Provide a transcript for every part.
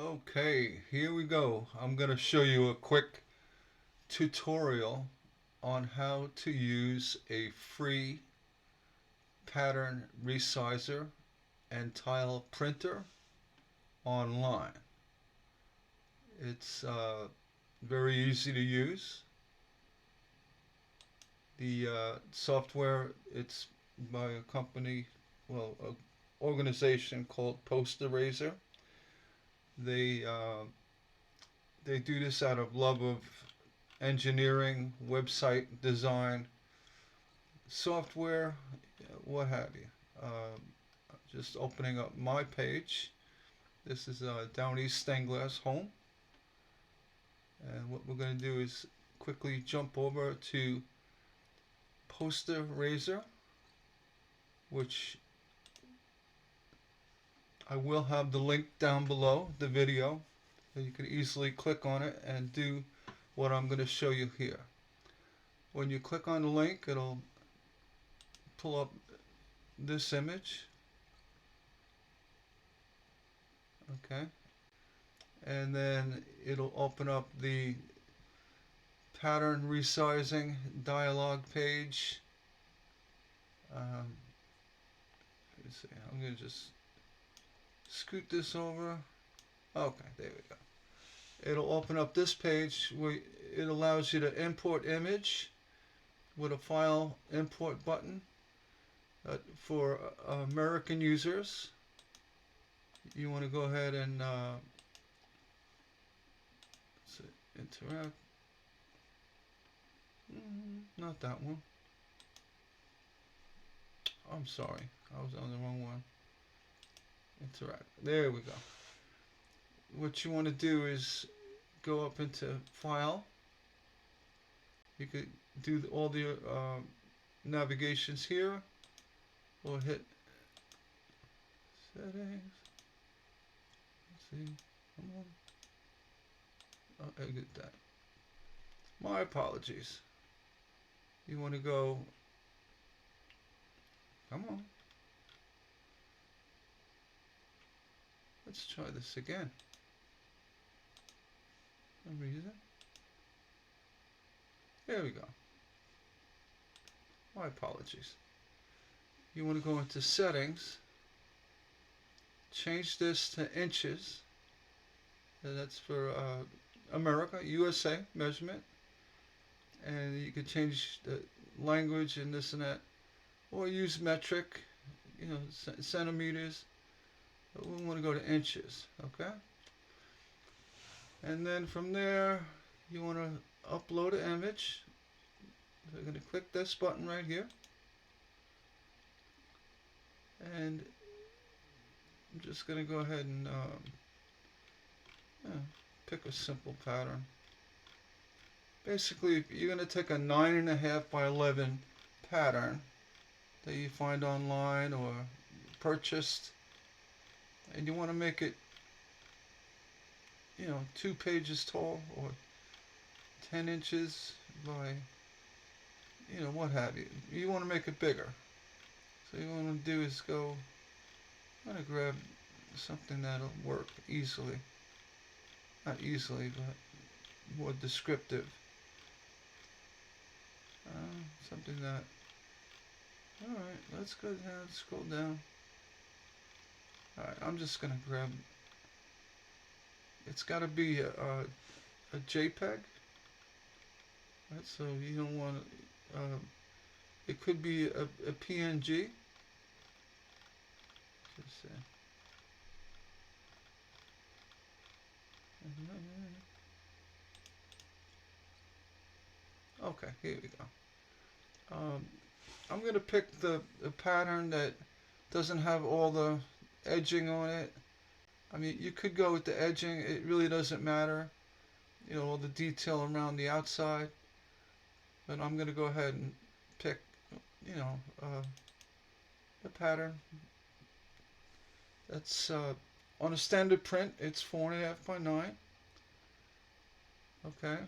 Okay, here we go. I'm going to show you a quick tutorial on how to use a free pattern resizer and tile printer online. It's very easy to use. The software, it's by a company, well, an organization called Post Eraser. They uh, they do this out of love of engineering, website design, software, what have you. Just opening up my page. This is Down East Stained Glass Home. And what we're going to do is quickly jump over to Poster Razor, which I will have the link down below the video. So you can easily click on it and do what I'm going to show you here. When you click on the link, it'll pull up this image. Okay. And then it'll open up the pattern resizing dialog page. Let's see, I'm going to just scoot this over. Okay, there we go. It'll open up this page where it allows you to import image with a file import button. For American users, you want to go ahead and interact. Not that one. I'm sorry, I was on the wrong one. Interact. There we go. What you want to do is go up into File. You could do all the navigations here, or hit Settings. Let's see. Come on. Oh, exit that. My apologies. You want to go. Come on. Let's try this again. No reason. There we go. My apologies. You want to go into Settings. Change this to inches. And that's for America, USA measurement. And you can change the language and this and that. Or use metric, centimeters. But we want to go to inches, okay? And then from there, you want to upload an image. So you're going to click this button right here. And I'm just going to go ahead and pick a simple pattern. Basically, you're going to take a 9.5 by 11 pattern that you find online or purchased, and you want to make it 2 pages tall or 10 inches by what have you. You want to make it bigger. So what you want to do is go, I'm going to grab something that'll work easily. Not easily, but more descriptive. Something that, alright, let's go down, scroll down. Alright, I'm just going to grab, it's got to be a JPEG. Right, so you don't want to, it could be a PNG. Just say. Okay, here we go. I'm going to pick the pattern that doesn't have all the edging on it. I mean, you could go with the edging. It really doesn't matter. All the detail around the outside. But I'm going to go ahead and pick, the pattern. That's on a standard print. It's 4.5 by 9. Okay.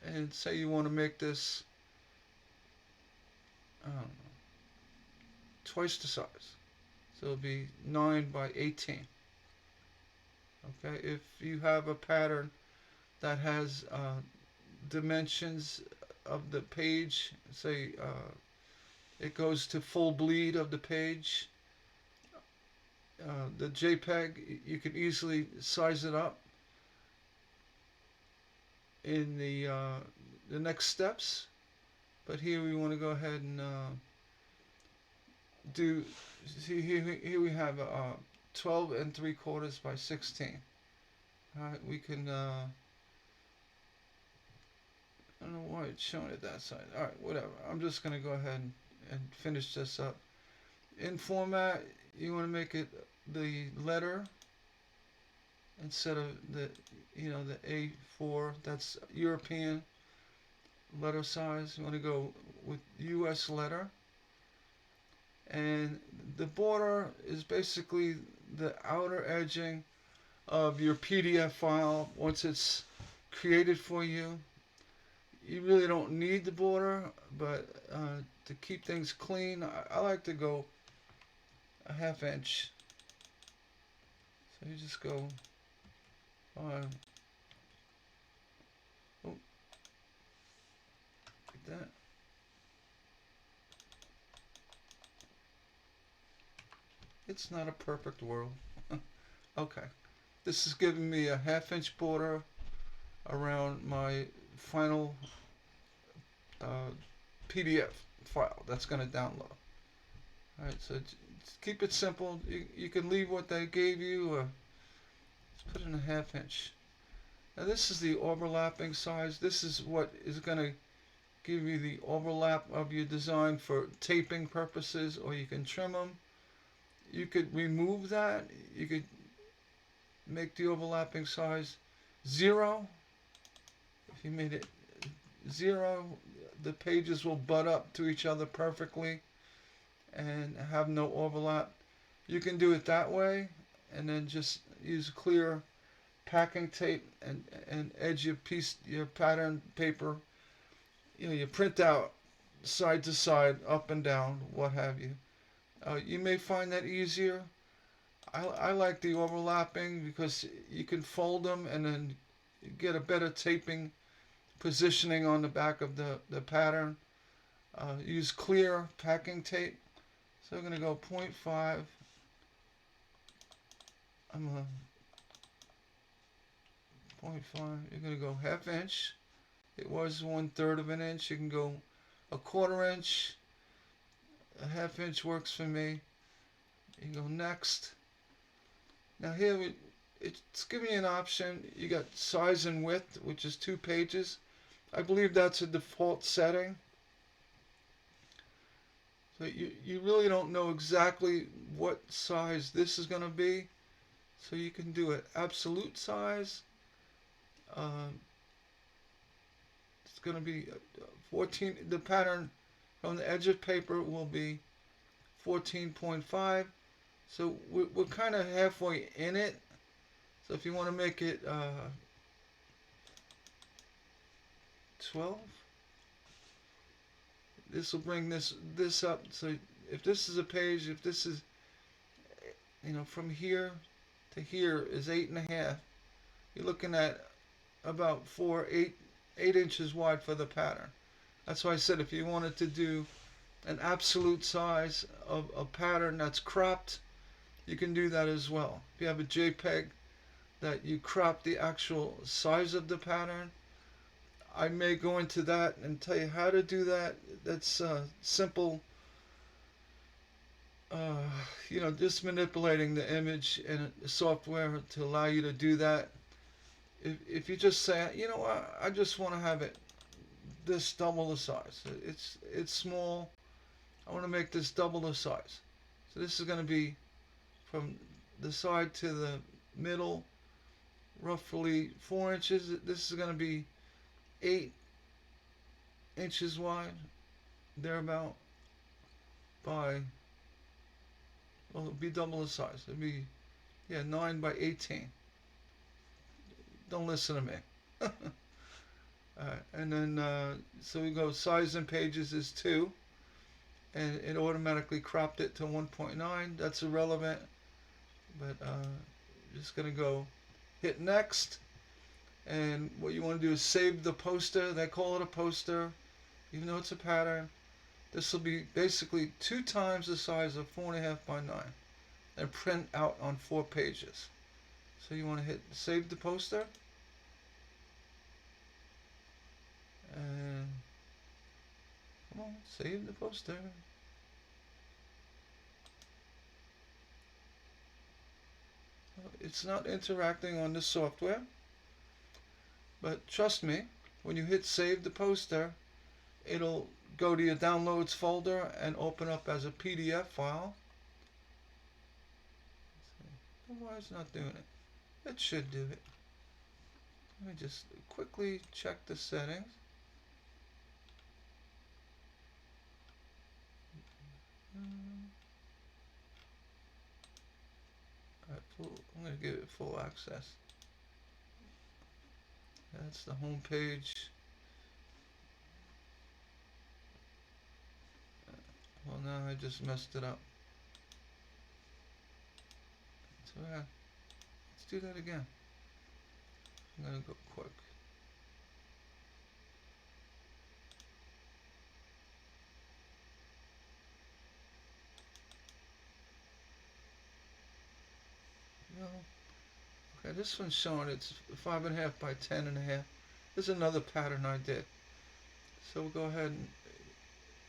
And say you want to make this, I don't know, twice the size. So it'll be 9 by 18. Okay, if you have a pattern that has dimensions of the page, say it goes to full bleed of the page, the JPEG, you can easily size it up in the next steps. But here we want to go ahead and do, see here we have 12 and 3/4 by 16. Alright, we can, I don't know why it's showing it that side. Alright, whatever. I'm just going to go ahead and finish this up. In format, you want to make it the letter instead of the, the A4. That's European letter size. You want to go with US letter. And the border is basically the outer edging of your PDF file once it's created for you. You really don't need the border, but to keep things clean, I like to go a 1/2 inch. So you just go on. Oh, like that. It's not a perfect world. Okay. This is giving me a 1/2 inch border around my final uh, PDF file that's going to download. Alright, so just keep it simple. You can leave what they gave you, or just put in a 1/2 inch. Now this is the overlapping size. This is what is going to give you the overlap of your design for taping purposes, or you can trim them. You could remove that. You could make the overlapping size 0. If you made it 0, the pages will butt up to each other perfectly and have no overlap. You can do it that way, and then just use clear packing tape and edge your pattern paper. You print out side to side, up and down, what have you. You may find that easier. I like the overlapping because you can fold them and then get a better taping positioning on the back of the pattern. Use clear packing tape. So I'm going to go 0.5. I'm going to 0.5. You're going to go 1/2 inch. It was 1/3 of an inch. You can go a 1/4 inch. A 1/2 inch works for me. You go next. Now here it's giving you an option. You got size and width, which is 2 pages. I believe that's a default setting. So you really don't know exactly what size this is going to be. So you can do it absolute size. It's going to be 14. The pattern from the edge of paper will be 14.5. So we're kind of halfway in it. So if you want to make it 12, this will bring this up. So if this is a page, if this is, from here to here is 8.5, you're looking at about 8 inches wide for the pattern. That's why I said if you wanted to do an absolute size of a pattern that's cropped, you can do that as well. If you have a JPEG that you crop the actual size of the pattern, I may go into that and tell you how to do that. That's simple. Just manipulating the image and the software to allow you to do that. If you just say, you know what, I just want to have it this double the size. It's small. I want to make this double the size. So this is going to be from the side to the middle, roughly 4 inches. This is going to be 8 inches wide, thereabout, by, well, it'll be double the size. It'll be, 9 by 18. Don't listen to me. And then, so we go size in pages is 2. And it automatically cropped it to 1.9. That's irrelevant. But just going to go hit next. And what you want to do is save the poster. They call it a poster, even though it's a pattern. This will be basically 2 times the size of 4.5 by 9 and print out on 4 pages. So you want to hit save the poster. And come on, save the poster. It's not interacting on the software, but trust me, when you hit save the poster, it'll go to your downloads folder and open up as a PDF file. Why it's not doing it? It should do it. Let me just quickly check the settings. I'm going to give it full access. That's the home page. Well, now I just messed it up. So let's do that again. I'm going to go quick. No. Okay, this one's showing it's 5.5 by 10.5. There's another pattern I did. So we'll go ahead and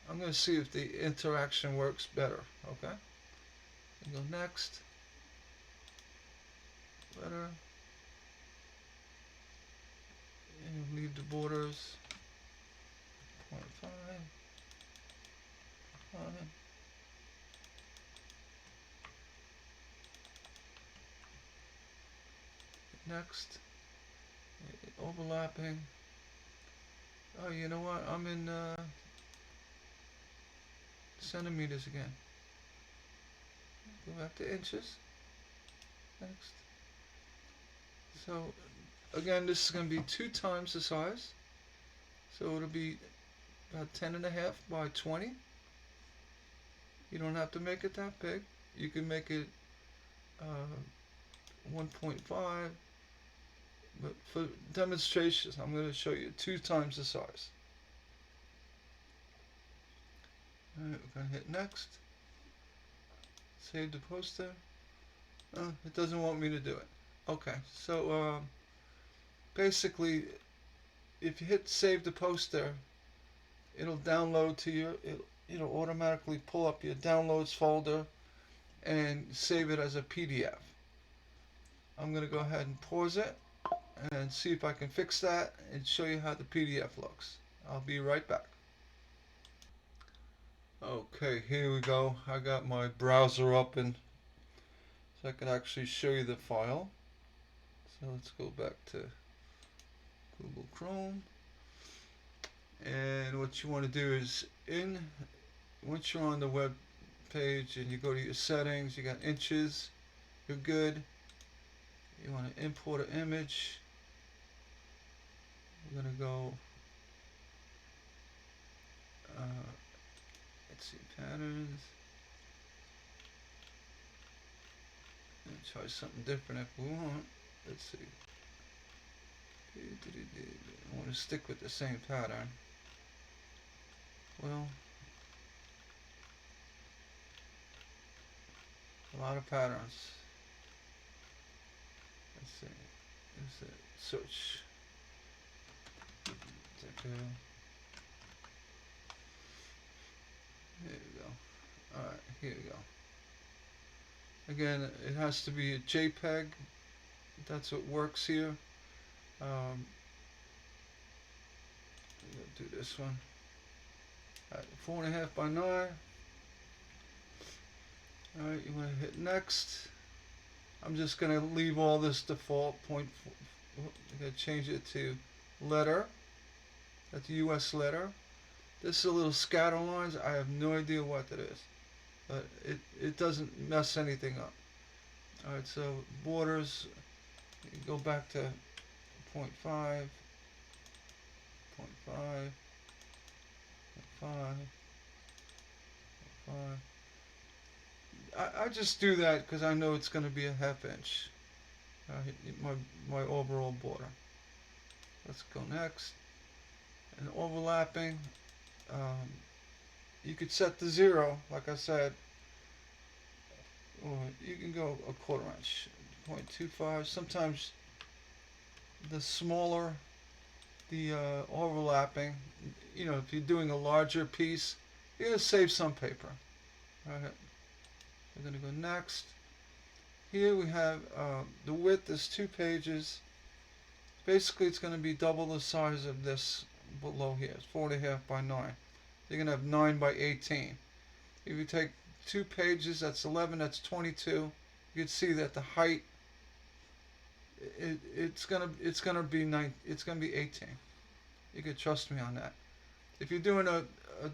I'm going to see if the interaction works better. Okay. And go next. Letter. And leave the borders. 0.5. 5. Next. Overlapping. Oh, you know what? I'm in centimeters again. Go back to inches. Next. So again, this is going to be 2 times the size. So it'll be about 10.5 by 20. You don't have to make it that big. You can make it 1.5. But for demonstrations, I'm going to show you 2 times the size. Alright, we're going to hit next. Save the poster. It doesn't want me to do it. Okay, so basically, if you hit save the poster, it'll download to your, it'll automatically pull up your downloads folder and save it as a PDF. I'm going to go ahead and pause it and see if I can fix that and show you how the PDF looks. I'll be right back. Okay, here we go. I got my browser open so I can actually show you the file. So let's go back to Google Chrome. And what you want to do is once you're on the web page and you go to your settings, you got inches, you're good. You want to import an image. We're going to go, let's see, patterns. Let's try something different if we want. Let's see. I want to stick with the same pattern. Well, a lot of patterns. Let's see. Is it search? There we go. Alright, here we go. Again, it has to be a JPEG. That's what works here. I'm gonna do this one. Alright, 4.5 by 9. Alright, you want to hit next. I'm just going to leave all this default point. I'm going to change it to letter. That's US letter. This is a little scatter lines. I have no idea what that is, but it doesn't mess anything up. Alright, so borders, you go back to 0.5, 0.5, 0.5, 0.5. I just do that because I know it's going to be a ½ inch. my my overall border. Let's go next. And overlapping, um, you could set the 0, like I said, or you can go a quarter inch, 0.25. Sometimes the smaller the overlapping, if you're doing a larger piece, you're going to save some paper. All right, we're going to go next. Here we have the width is 2 pages. Basically, it's going to be double the size of this below here. It's 4.5 by 9. You're going to have 9 by 18. If you take 2 pages, that's 11. That's 22. You can see that the height it's gonna be 18. You can trust me on that. If you're doing a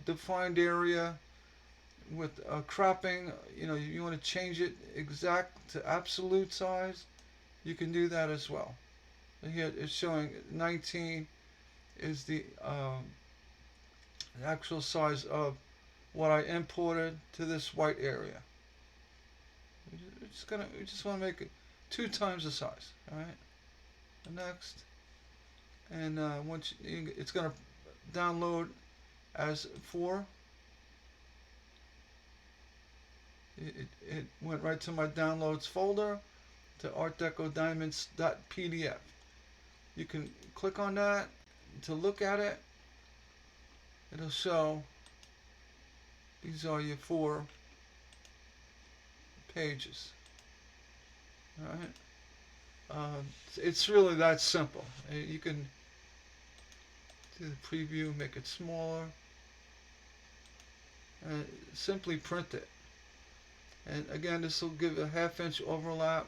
defined area with cropping, you want to change it exact to absolute size, you can do that as well. And here it's showing 19 is the actual size of what I imported to this white area. We just want to make it 2 times the size. All right. The next, and it's gonna download as 4. It went right to my downloads folder to Art Deco Diamonds.pdf. You can click on that to look at it. It'll show these are your 4 pages. All right. It's really that simple. You can do the preview, make it smaller, and simply print it. And again, this will give a 1/2 inch overlap.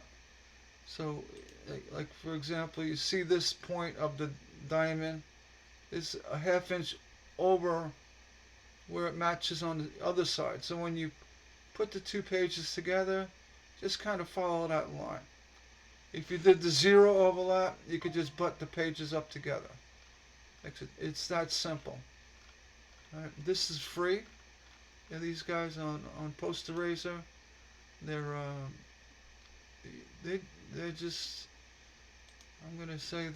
So, like for example, you see this point of the diamond is a 1/2 inch over where it matches on the other side. So when you put the 2 pages together, just kind of follow that line. If you did the 0 overlap, you could just butt the pages up together. It's that simple. All right, this is free. Yeah, these guys on Post Eraser, they're just, I'm gonna say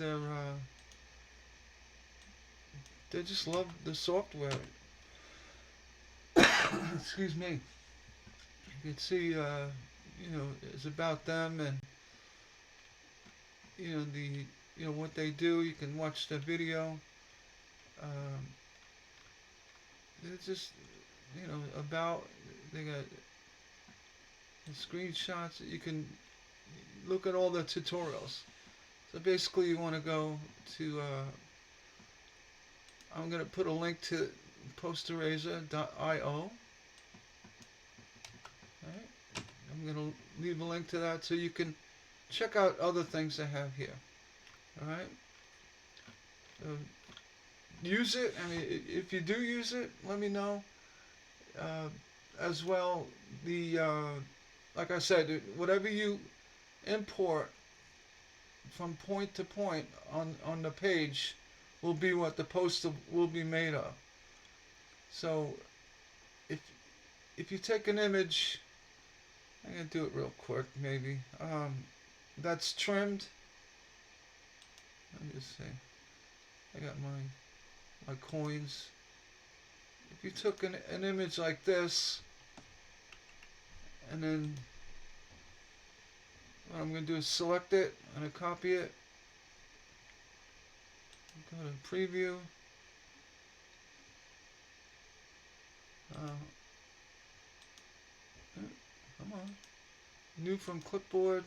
they just love the software. Excuse me. You can see it's about them, and what they do. You can watch the video. It's just about, they got the screenshots. You can look at all the tutorials. So basically, you want to go to I'm going to put a link to posteraser.io. Right? I'm going to leave a link to that so you can check out other things I have here. All right. Use it. I mean, if you do use it, let me know. As well, like I said, whatever you import from point to point on the page will be what the poster will be made of. So, if you take an image, I'm gonna do it real quick, maybe. That's trimmed. Let me just see. I got my coins. If you took an image like this, and then what I'm going to do is select it, I'm going to copy it, go to preview, come on, new from clipboard.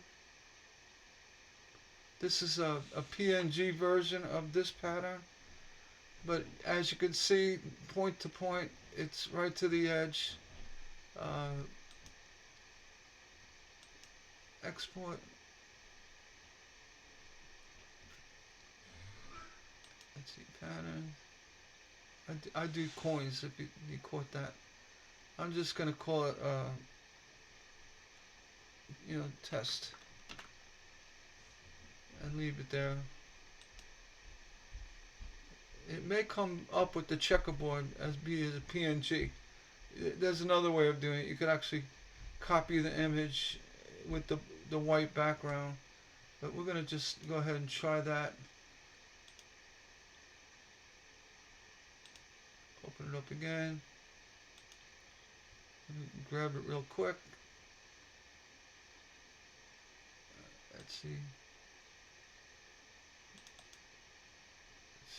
This is a PNG version of this pattern, but as you can see, point to point, it's right to the edge. Export. Let's see, pattern. I do coins, if you caught that. I'm just going to call it, test. And leave it there. It may come up with the checkerboard as a PNG. There's another way of doing it. You could actually copy the image with the white background But we're going to just go ahead and try that. Open it up again. Grab it real quick. Let's see.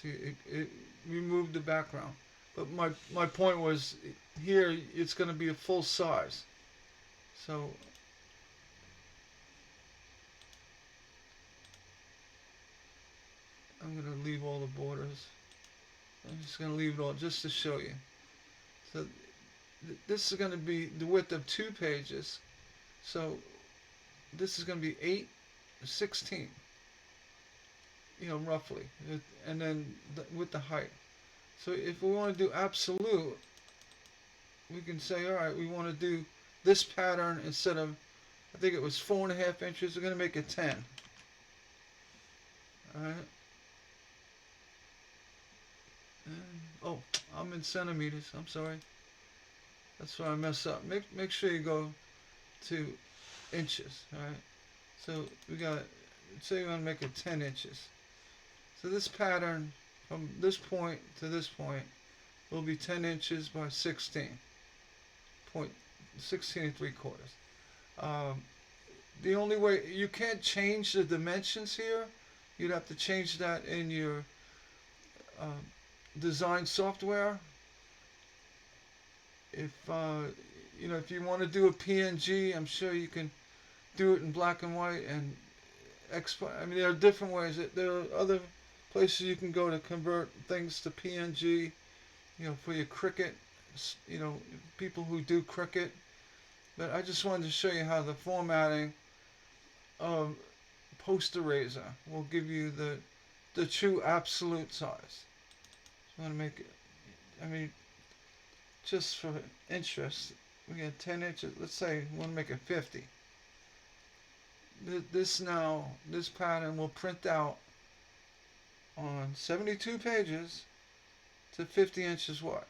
See, it removed the background. But my point was, here it's going to be a full size. So I'm going to leave all the borders. I'm just going to leave it all just to show you. So this is going to be the width of 2 pages. So this is going to be 8/16, roughly, and then with the height. So if we want to do absolute, we can say, all right, we want to do this pattern instead of, I think it was 4.5 inches. We're going to make it 10. All right. And, oh, I'm in centimeters. I'm sorry. That's why I mess up. Make sure you go to inches. All right. So we got, say you want to make it 10 inches. So this pattern from this point to this point will be 10 inches by 16. 16 3/4. The only way, you can't change the dimensions here. You'd have to change that in your design software. If if you want to do a PNG, I'm sure you can do it in black and white and export. I mean, there are different ways. There are other places you can go to convert things to PNG. For your Cricut, people who do Cricut. But I just wanted to show you how the formatting of Post Eraser will give you the true absolute size. So I want to make it, I mean, just for interest, we got 10 inches. Let's say we want to make it 50. This pattern will print out on 72 pages to 50 inches wide.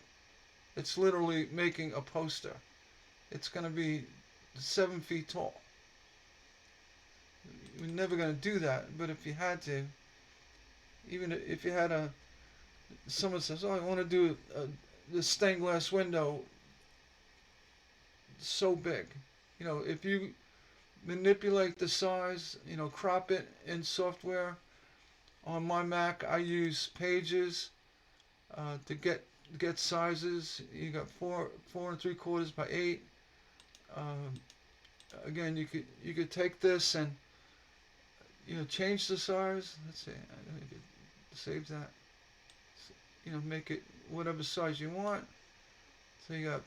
It's literally making a poster. It's going to be 7 feet tall. We're never going to do that, but if you had to, even if you had someone says, oh, I want to do this stained glass window so big. If you manipulate the size, crop it in software. On my Mac, I use Pages to get sizes. You got 4 3/4 by 8. Again, you could take this and change the size. Let's see, I could save that. Make it whatever size you want. So you got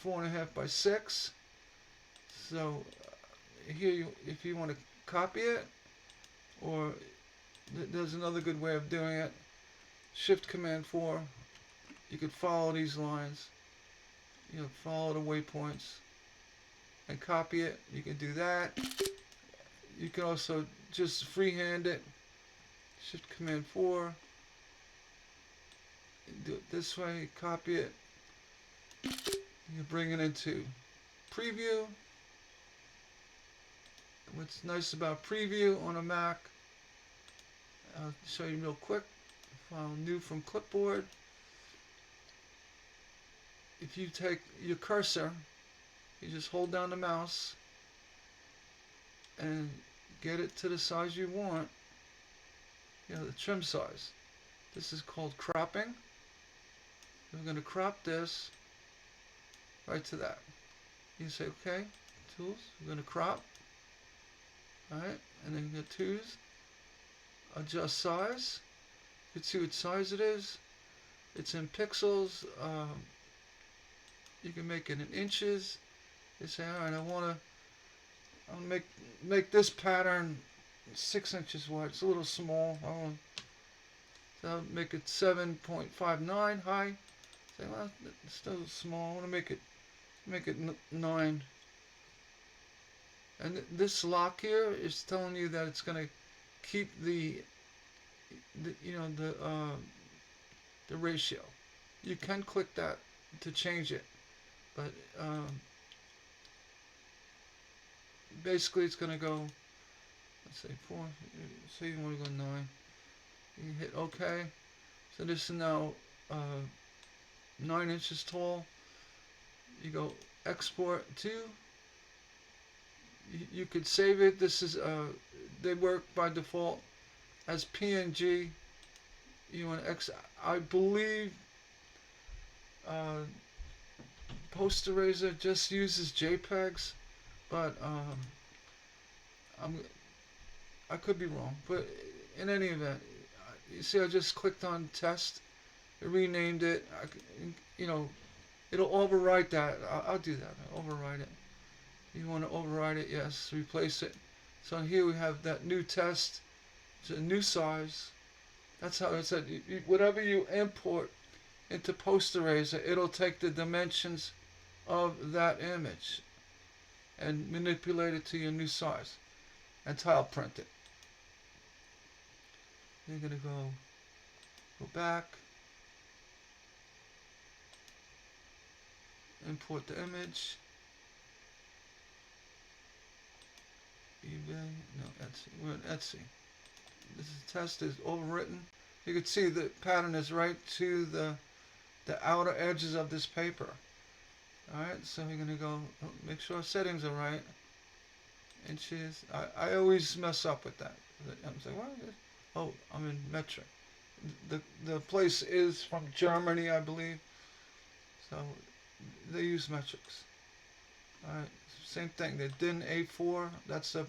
4.5 by 6. So here, if you want to copy it, or there's another good way of doing it. Shift Command 4. You could follow these lines. Follow the waypoints and copy it. You can do that. You can also just freehand it. Shift Command 4. Do it this way. Copy it. You bring it into Preview. What's nice about Preview on a Mac, I'll show you real quick. File New from Clipboard. If you take your cursor, you just hold down the mouse and get it to the size you want, the trim size. This is called cropping. We're going to crop this right to that. You say, okay, tools, we're going to crop. Alright, and then you go tools, adjust size. You can see what size it is. It's in pixels. You can make it in inches. You say, alright, I'll make this pattern 6 inches wide. It's a little small. So I'll make it 7.59 high. Say, well, it's still small. I want to make it 9. And this lock here is telling you that it's going to keep the ratio. You can click that to change it, but basically it's going to go let's say 4, say you want to go 9. You hit OK. So this is now 9 inches tall. You go export to. You could save it. This is they work by default as PNG. You want to I believe Post Eraser just uses JPEGs, but I could be wrong. But in any event, you see, I just clicked on test, it renamed it. It'll overwrite that. I'll do that. I'll overwrite it. You want to override it? Yes. Replace it. So here we have that new test. It's a new size. That's how it said. Whatever you import into Post Eraser, it'll take the dimensions of that image and manipulate it to your new size and tile print it. You're gonna go back, import the image. eBay, no, Etsy. We're in Etsy. This test is overwritten. You can see the pattern is right to the outer edges of this paper. Alright, so we're going to go make sure settings are right. Inches. I always mess up with that. I'm saying, what is it? Oh, I'm in metric. The place is from Germany, I believe. So they use metrics. Alright, same thing. The DIN A4, that's the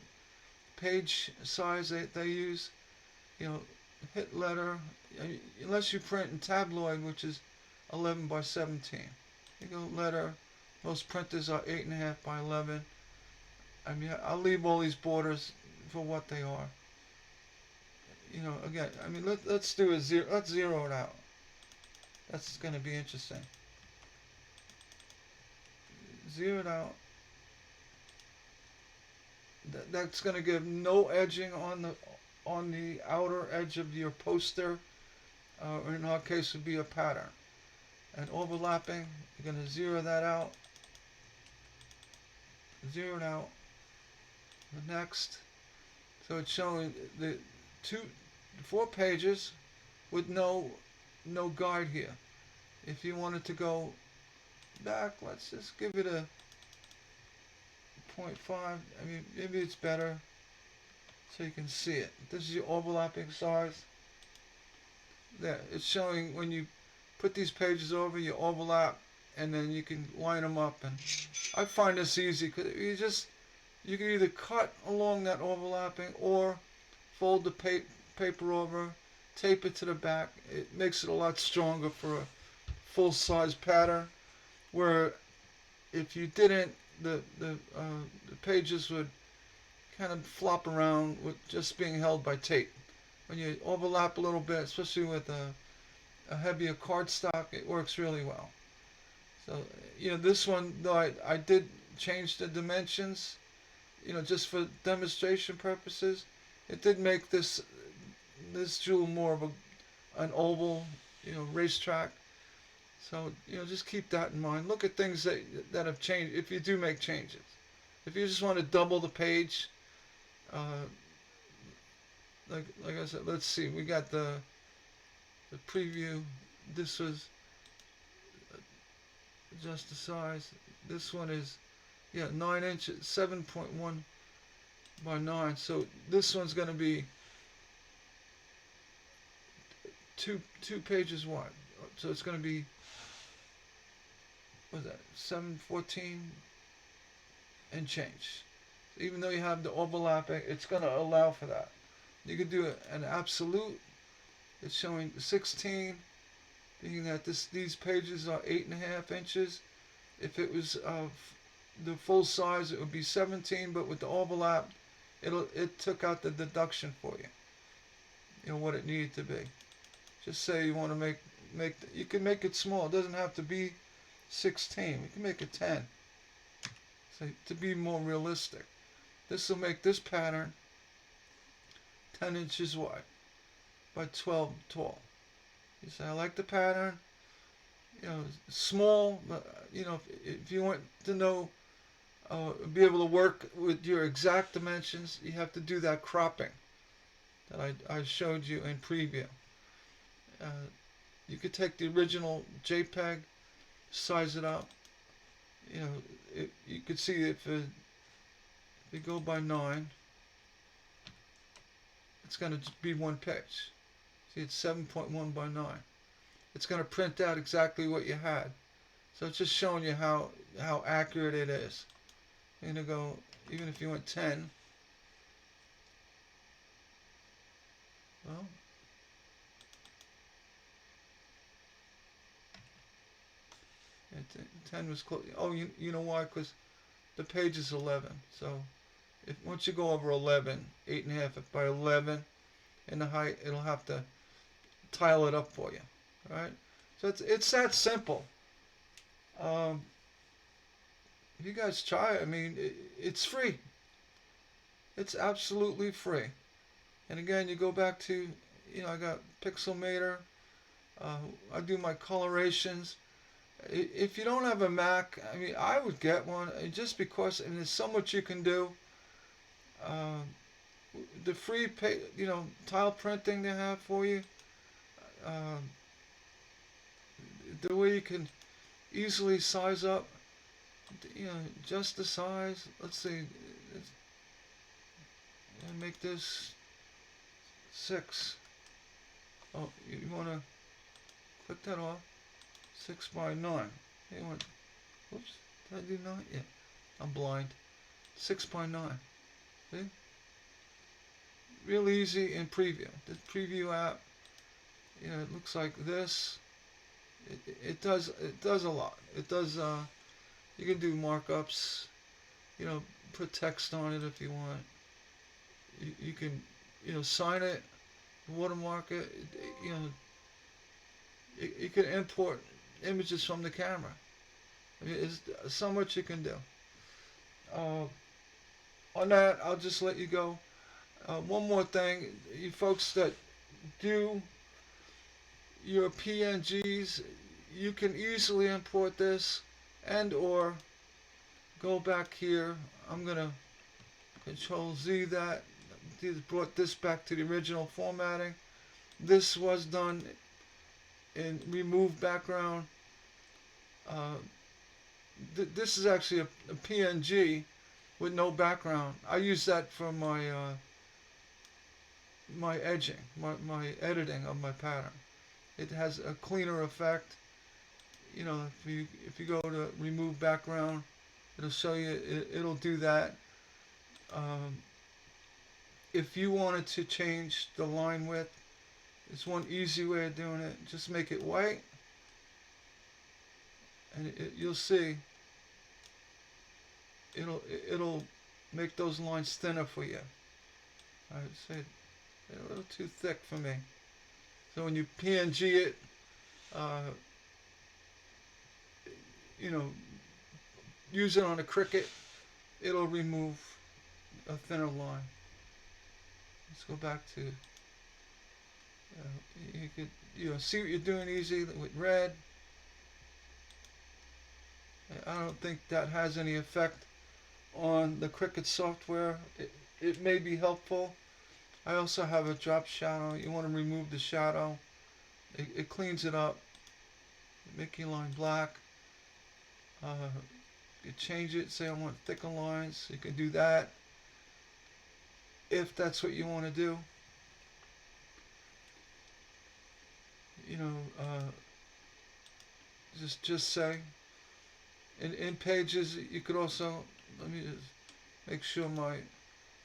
page size they use. Hit letter. Unless you print in tabloid, which is 11 by 17. You go letter. Most printers are 8.5 by 11. I mean, I'll leave all these borders for what they are. Again, I mean, let's do a zero. Let's zero it out. That's going to be interesting. Zero it out. That's going to give no edging on the outer edge of your poster, or in our case would be a pattern. And overlapping, you're going to zero that out. Zero it out. The next. So it's showing the 4 pages with no guide here. If you wanted to go back, let's just give it a 0.5. I mean, maybe it's better so you can see it. This is your overlapping size. There, it's showing when you put these pages over, you overlap, and then you can line them up. And I find this easy because you can either cut along that overlapping or fold the paper over, tape it to the back. It makes it a lot stronger for a full-size pattern. Where if you didn't, the pages would kind of flop around with just being held by tape. When you overlap a little bit, especially with a heavier cardstock, it works really well. So, this one, though I did change the dimensions, just for demonstration purposes. It did make this jewel more of an oval, racetrack. So, just keep that in mind. Look at things that have changed if you do make changes. If you just want to double the page, like I said, let's see. We got the preview. This was just the size. This one is 9 inches, 7.1 by 9. So this one's going to be two pages wide. So it's going to be, what's that, 714 and change. Even though you have the overlapping, it's going to allow for that. You could do an absolute. It's showing 16, being that these pages are 8.5 inches. If it was the full size, it would be 17, but with the overlap, it took out the deduction for you. What it needed to be. Just say you want to you can make it small. It doesn't have to be 16. We can make it 10. So to be more realistic. This will make this pattern 10 inches wide by 12 tall. You say, I like the pattern, small, but, if you want to know be able to work with your exact dimensions, you have to do that cropping that I showed you in preview. Uh, you could take the original JPEG, size it up. You know, you could see if you go by 9, it's going to be one page. See, it's 7.1 by 9. It's going to print out exactly what you had. So it's just showing you how accurate it is. You're going to go, even if you went 10, well, 10 was close. Oh, you know why? Because the page is 11. So once you go over 11, 8.5 by 11 in the height, it'll have to tile it up for you. All right. So it's that simple. Um, if you guys try it, I mean, it's free. It's absolutely free. And again, you go back to, I got Pixelmator. I do my colorations. If you don't have a Mac, I mean, I would get one just because, and there's so much you can do. Uh, the free, tile printing they have for you. Uh, the way you can easily size up, just the size. Let's see, make this 6. Oh, you want to click that off? 6 by 9. Hey, what? Whoops, did I do 9? Yeah, I'm blind. 6 by 9. See? Real easy in preview. The preview app, it looks like this. It does a lot. It does. You can do markups. Put text on it if you want. You can, sign it, watermark it. You can import images from the camera. I mean, there's so much you can do. On that, I'll just let you go. One more thing, you folks that do your PNGs, you can easily import this and or go back here. I'm gonna Control Z that. Brought this back to the original formatting. This was done in remove background. This is actually a PNG with no background. I use that for my my edging, my editing of my pattern. It has a cleaner effect. If you go to remove background, it'll show you. It'll do that. If you wanted to change the line width, it's one easy way of doing it. Just make it white, and you'll see. It'll make those lines thinner for you. I would say they're a little too thick for me. So when you PNG it, you know, use it on a Cricut, it'll remove a thinner line. Let's go back to, you could, see what you're doing easy with red. I don't think that has any effect on the Cricut software. It may be helpful. I also have a drop shadow. You want to remove the shadow. It cleans it up. Make your line black. You change it. Say I want thicker lines. You can do that if that's what you want to do. Just say. In Pages, you could also, let me just make sure my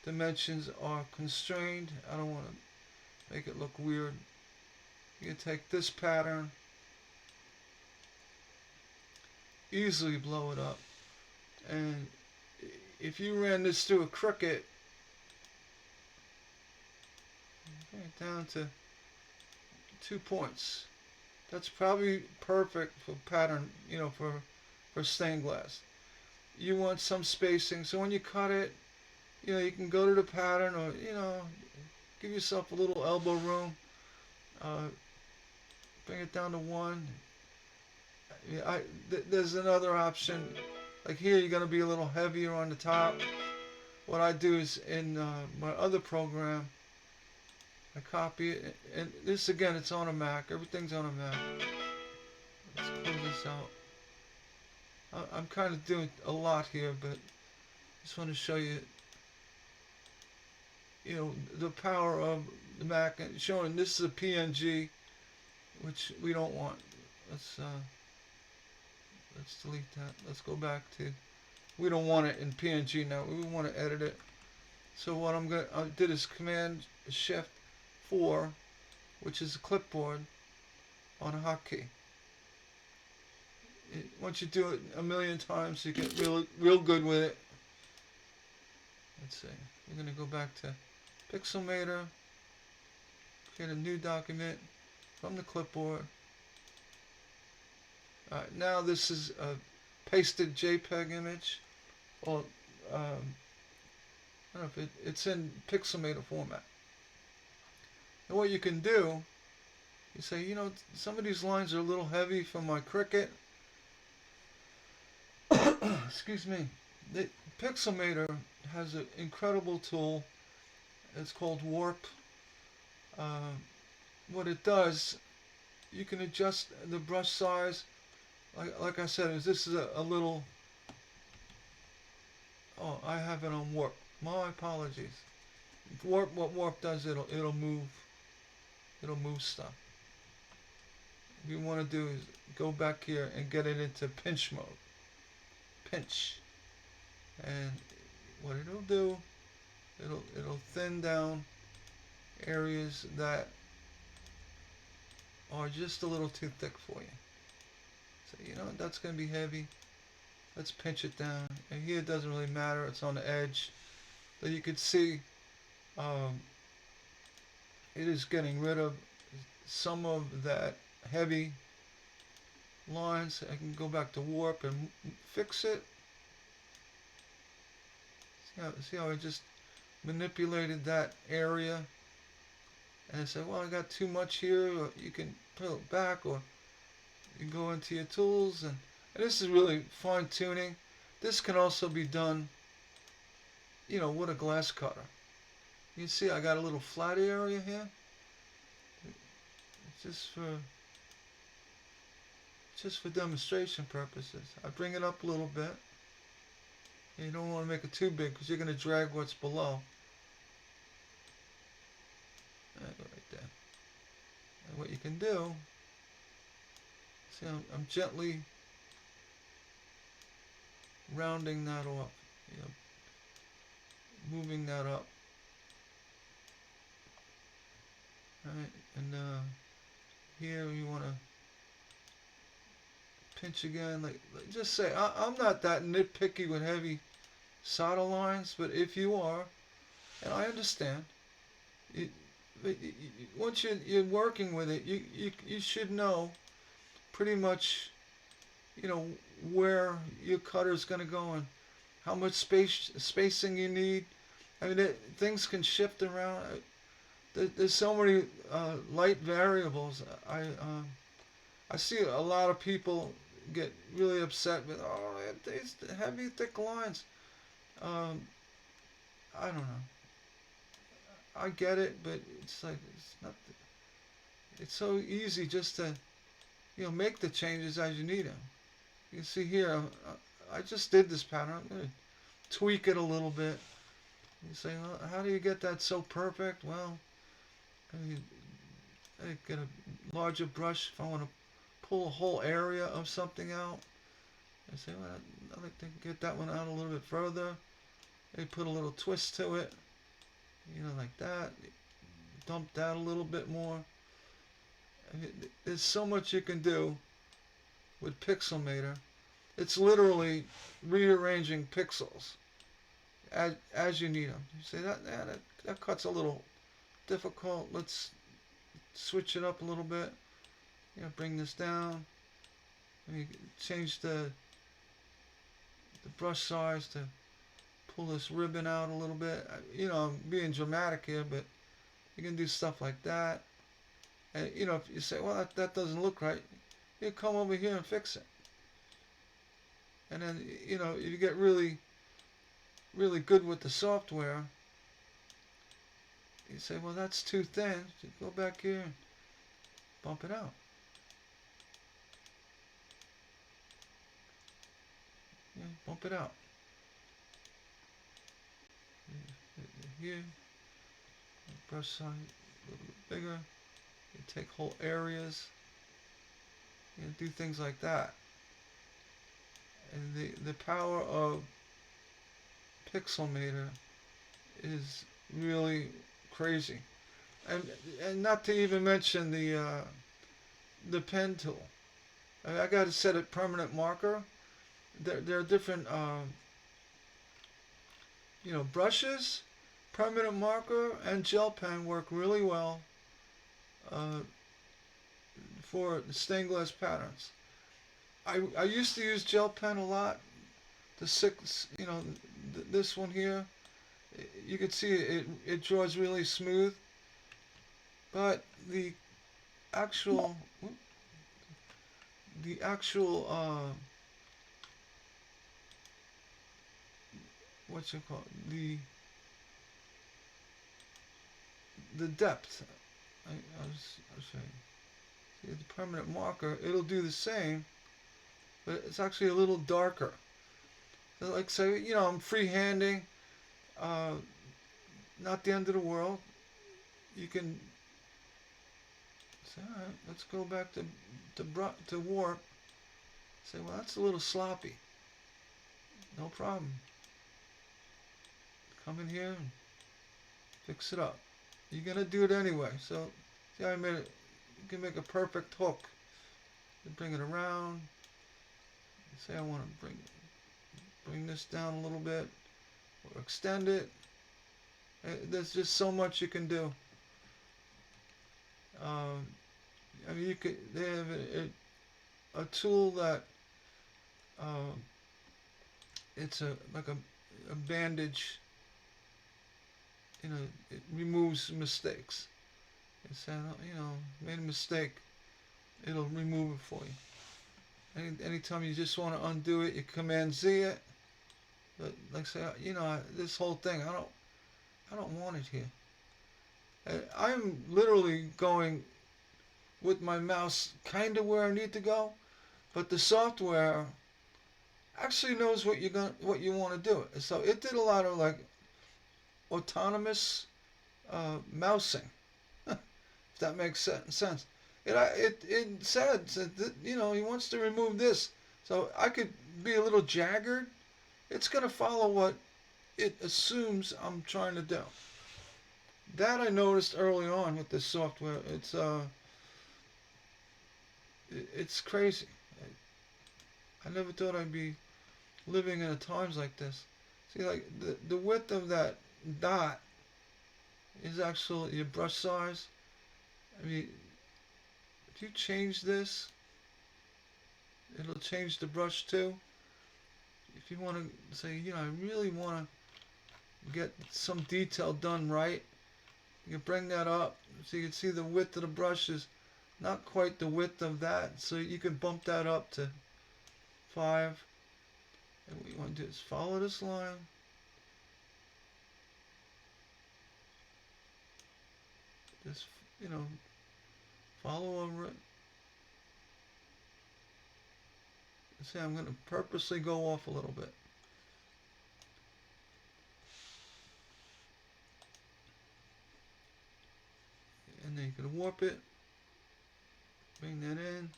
dimensions are constrained. I don't want to make it look weird. You can take this pattern, easily blow it up, and if you ran this through a Cricut, bring it down to 2 points. That's probably perfect for pattern, for stained glass. You want some spacing, so when you cut it, you can go to the pattern, or give yourself a little elbow room. Bring it down to 1. There's another option. Like here, you're gonna be a little heavier on the top. What I do is in my other program, I copy it, and this again, it's on a Mac. Everything's on a Mac. Let's close this out. I'm kind of doing a lot here, but just want to show you, the power of the Mac, and showing this is a PNG, which we don't want. Let's let's delete that. Let's go back to. We don't want it in PNG now. We want to edit it. So what I did is Command Shift 4, which is a clipboard on a hotkey. Once you do it a million times, you get real good with it. Let's see. We're going to go back to Pixelmator, create a new document from the clipboard. Alright, now this is a pasted JPEG image. Well, I don't know if it's in Pixelmator format. And what you can do, you say, some of these lines are a little heavy for my Cricut. Excuse me. The Pixelmator has an incredible tool. It's called Warp. What it does, you can adjust the brush size. Like I said, this is a little. Oh, I have it on Warp. My apologies. What Warp does, it'll move stuff. What you want to do is go back here and get it into pinch mode. Pinch, and what it'll do, it'll thin down areas that are just a little too thick for you. So that's going to be heavy. Let's pinch it down, and here it doesn't really matter. It's on the edge, so you can see it is getting rid of some of that heavy lines. I can go back to Warp and fix it. See how I just manipulated that area, and I say, well, I got too much here. Or you can pull it back, or you go into your tools, and this is really fine tuning. This can also be done, with a glass cutter. You see I got a little flat area here. It's just for demonstration purposes. I bring it up a little bit. You don't want to make it too big because you're going to drag what's below. Right there. And what you can do, see, I'm gently rounding that off, moving that up. Right, and here you want to pinch again. Like just say, I'm not that nitpicky with heavy solder lines, but if you are, and I understand, once you're working with it, you should know pretty much, where your cutter is going to go and how much spacing you need. I mean, things can shift around. There's so many light variables. I see a lot of people get really upset with, these heavy, thick lines. I don't know. I get it, but it's like it's not. It's so easy just to, make the changes as you need them. You can see here, I just did this pattern. I'm going to tweak it a little bit. You say, well, how do you get that so perfect? Well, I get a larger brush if I want to pull a whole area of something out. I say, well, I'd like to get that one out a little bit further. They put a little twist to it, like that. Dump that a little bit more. I mean, there's so much you can do with Pixelmator. It's literally rearranging pixels as you need them. You say that cut's a little difficult. Let's switch it up a little bit. Bring this down. Change the brush size to pull this ribbon out a little bit. I'm being dramatic here, but you can do stuff like that. And if you say, well, that doesn't look right, you come over here and fix it. And then, you know, if you get really, really good with the software, you say, well, that's too thin. So go back here and bump it out. Yeah, bump it out. Here, brush size a little bit bigger. You take whole areas. You do things like that. And the power of Pixelmator is really crazy. And and not to even mention the pen tool. I got to set a permanent marker. There are different you know, brushes, permanent marker, and gel pen work really well uh, for stained glass patterns. I used to use gel pen a lot. The six, you know, this one here, you can see it draws really smooth, but actual the actual what you call it? The depth. I'll show you. See, the permanent marker, it'll do the same, but it's actually a little darker. So like say, you know, I'm freehanding, uh, not the end of the world. You can say, all right, let's go back to warp. Say, well, that's a little sloppy. No problem. Come in here and fix it up. You're gonna do it anyway. So, see how I made it? You can make a perfect hook. You bring it around. Say I want to bring this down a little bit or extend it. There's just so much you can do. Um, I mean, you could. They have a tool that it's like a bandage. You know, it removes mistakes. It said, you know, made a mistake, it'll remove it for you. Anytime you just want to undo it, you Command Z it. But like say, you know, this whole thing, I don't want it here. I'm literally going with my mouse kind of where I need to go, but the software actually knows what you want to do. So it did a lot of like autonomous mousing, if that makes sense. It said that, you know, he wants to remove this, so I could be a little jagged. It's gonna follow what it assumes I'm trying to do. That I noticed early on with this software. It's crazy. I never thought I'd be living in a times like this. See, like the width of that dot is actually your brush size. I mean, if you change this, it'll change the brush too. If you want to say, you know, I really want to get some detail done right, you can bring that up so you can see the width of the brush is not quite the width of that, so you can bump that up to 5. And what you want to do is follow this line. Just, you know, follow over it. See, I'm going to purposely go off a little bit. And then you can warp it. Bring that in.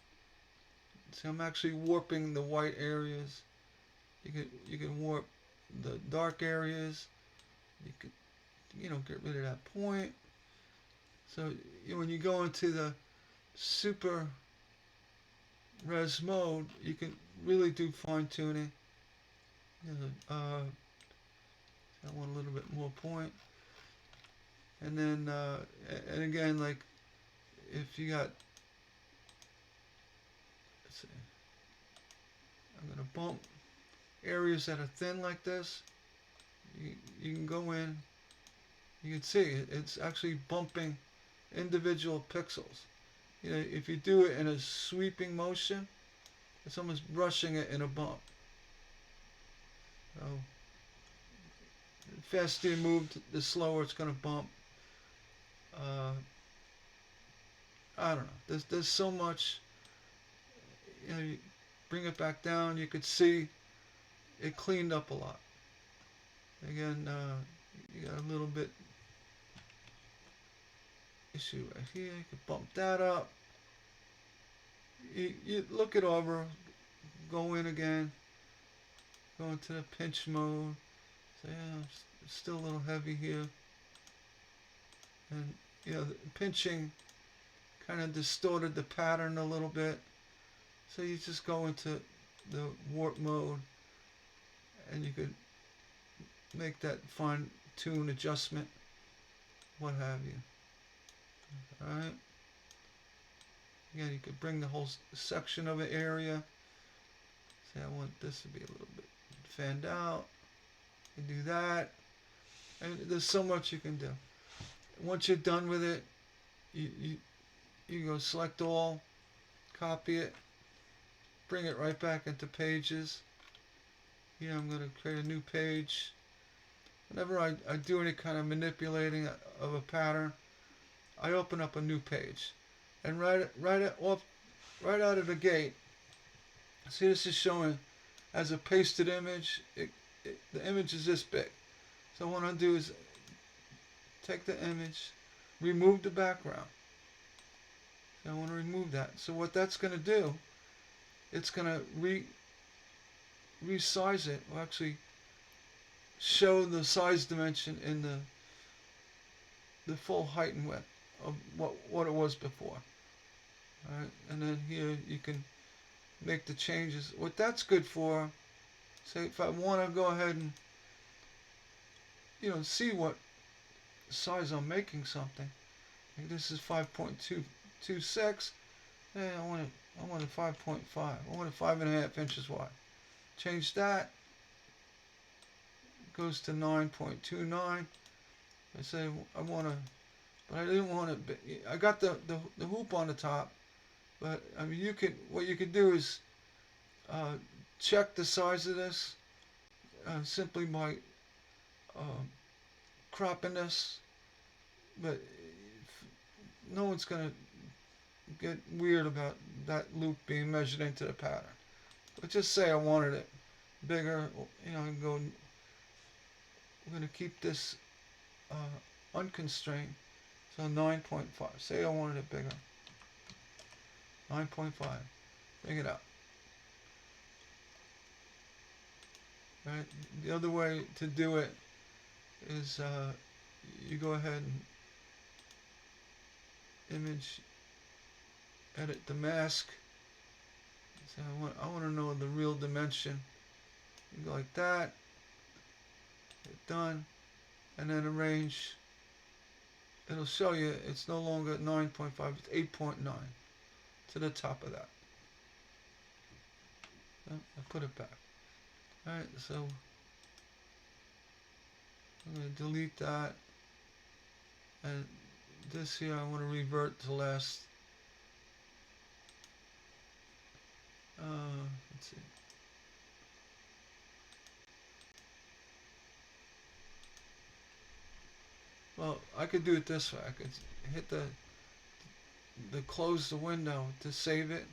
See, I'm actually warping the white areas. You can warp the dark areas. You could, you know, get rid of that point. So when you go into the super res mode, you can really do fine tuning. You know, I want a little bit more point. And then, and again, like if you got, let's see, I'm gonna bump areas that are thin like this. You can go in. You can see it's actually bumping individual pixels. You know, if you do it in a sweeping motion, it's almost brushing it in a bump. So the faster you move, the slower it's going to bump. Uh, I don't know. There's so much. You know, you bring it back down. You could see it cleaned up a lot. Again, you got a little bit issue right here. You could bump that up. You look it over. Go in again. Go into the pinch mode. So yeah, it's still a little heavy here. And you know, the pinching kind of distorted the pattern a little bit. So you just go into the warp mode and you could make that fine tune adjustment, what have you. Alright. Again, you could bring the whole section of an area. Say I want this to be a little bit fanned out. You do that. And there's so much you can do. Once you're done with it, you go select all, copy it, bring it right back into pages. Here I'm going to create a new page. Whenever I do any kind of manipulating of a pattern, I open up a new page. And right out of the gate, see, this is showing as a pasted image. The image is this big. So what I do is take the image, remove the background. So I want to remove that. So what that's going to do, it's going to resize it. Well, actually show the size dimension in the full height and width of what it was before. All right, and then here you can make the changes. What that's good for, say if I want to go ahead and see what size I'm making something. Like this is 5.226. Hey, I want it 5.5. I want it 5.5 inches wide. Change that. It goes to 9.29. I say I want to, but I didn't want it. I got the hoop on the top, but I mean what you could do is check the size of this simply by cropping this, but no one's gonna get weird about that loop being measured into the pattern. But just say I wanted it bigger, and go. We're gonna keep this unconstrained, so 9.5. Say I wanted it bigger. 9.5. Bring it up. Right. The other way to do it is you go ahead and image, edit the mask. So I want to know the real dimension. You go like that. Hit done, and then arrange. It'll show you it's no longer 9.5, it's 8.9 to the top of that. So I put it back. Alright, so I'm going to delete that, and this here I want to revert to last. Let's see. Well, I could do it this way. I could hit the close the window to save it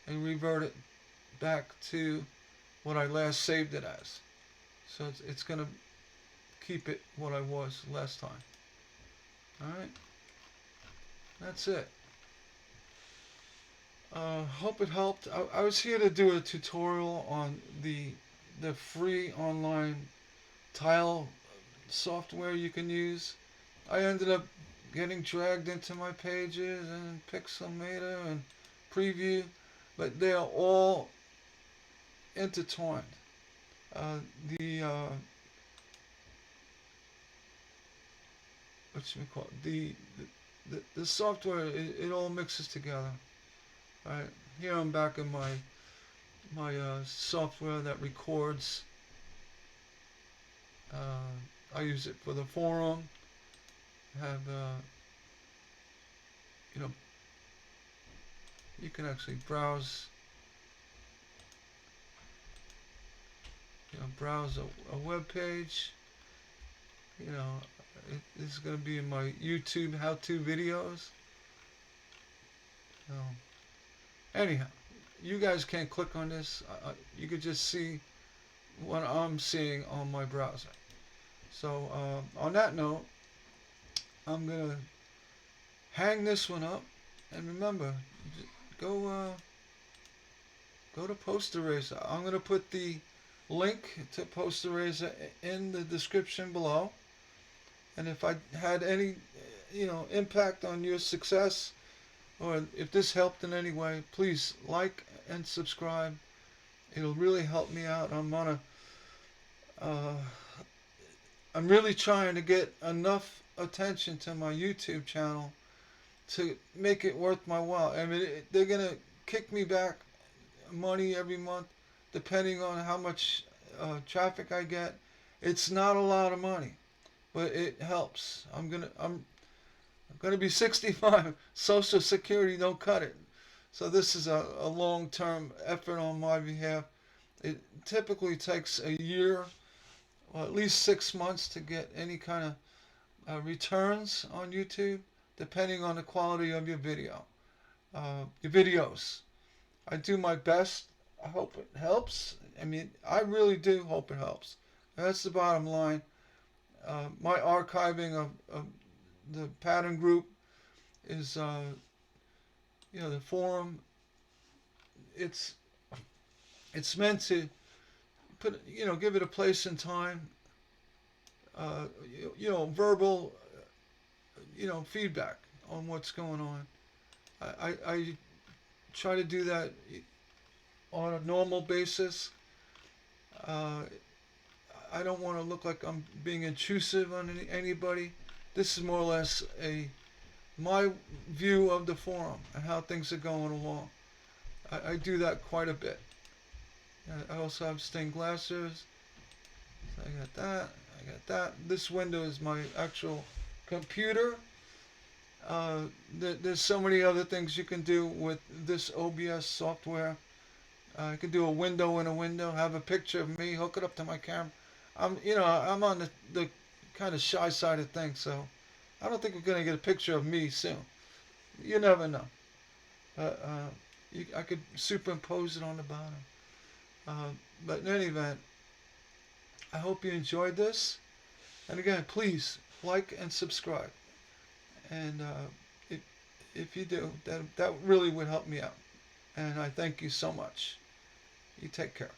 and revert it back to what I last saved it as. So it's going to keep it what I was last time. Alright. That's it. Hope it helped. I was here to do a tutorial on the free online tile software you can use. I ended up getting dragged into my pages and Pixelmator and Preview, but they are all intertwined. The software, it all mixes together. All right, here I'm back in my software that records. I use it for the forum. Have you can actually browse browse a web page. This is going to be in my YouTube how-to videos. So, anyhow, you guys can't click on this. You could just see what I'm seeing on my browser. So on that note, I'm going to hang this one up. And remember, go go to Post Eraser. I'm going to put the link to Post Eraser in the description below. And if I had any, impact on your success, or if this helped in any way, please like and subscribe. It'll really help me out. I'm really trying to get enough attention to my YouTube channel to make it worth my while. I mean, they're gonna kick me back money every month, depending on how much traffic I get. It's not a lot of money, but it helps. I'm gonna be 65. Social Security don't cut it. So this is a long-term effort on my behalf. It typically takes a year, or at least 6 months, to get any kind of returns on YouTube, depending on the quality of your videos. I do my best. I hope it helps. I mean, I really do hope it helps. That's the bottom line. My archiving of the pattern group is, the forum. It's meant to give it a place and time. Verbal, feedback on what's going on. I try to do that on a normal basis. I don't want to look like I'm being intrusive on anybody. This is more or less my view of the forum and how things are going along. I do that quite a bit. I also have stained glasses. So I got that. I got that. This window is my actual computer. There's so many other things you can do with this OBS software. I can do a window in a window, have a picture of me, hook it up to my camera. I'm on the kind of shy side of things, so I don't think we're gonna get a picture of me soon. You never know. I could superimpose it on the bottom. But in any event, I hope you enjoyed this. And again, please like and subscribe. And if you do, that really would help me out. And I thank you so much. You take care.